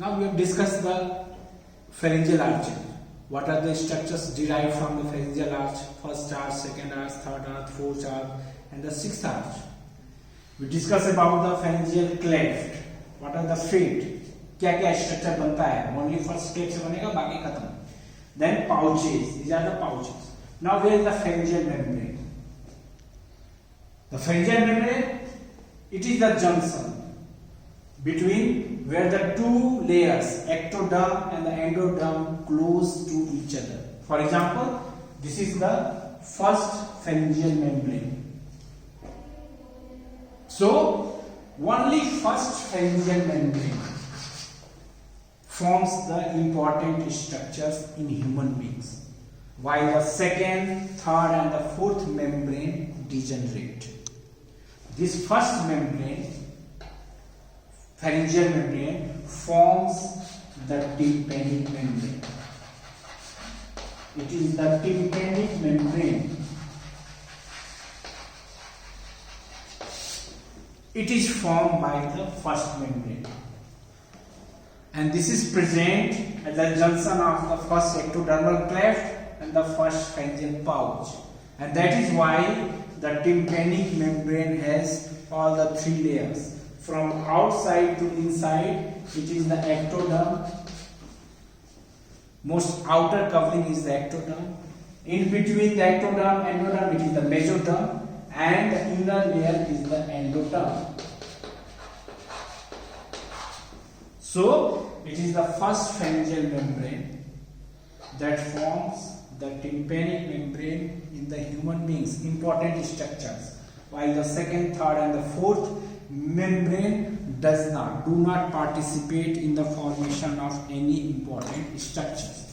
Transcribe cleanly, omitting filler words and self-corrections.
Now we have discussed the pharyngeal arch. What are the structures derived from the pharyngeal arch? First arch, second arch, third arch, fourth arch, and the sixth arch. We discussed about the pharyngeal cleft. What are the feet? क्या क्या structure बनता है? Only first step से बनेगा, बाकी खत्म. Then pouches. These are the pouches. Now where is the pharyngeal membrane? The pharyngeal membrane, it is the junction between where the two layers, ectoderm and the endoderm, close to each other. For example, this is the first pharyngeal membrane. So, only first pharyngeal membrane forms the important structures in human beings, while the second, third and the fourth membrane degenerate. This first membrane, pharyngeal membrane, forms the tympanic membrane. It is the tympanic membrane. It is formed by the first membrane, and this is present at the junction of the first ectodermal cleft and the first pharyngeal pouch, and that is why the tympanic membrane has all the three layers. From outside to inside, it is the ectoderm. Most outer covering is the ectoderm. In between the ectoderm and endoderm, it is the mesoderm, and the inner layer is the endoderm. So, it is the first pharyngeal membrane that forms the tympanic membrane in the human beings, important structures, while the second, third and the fourth membrane do not participate in the formation of any important structures.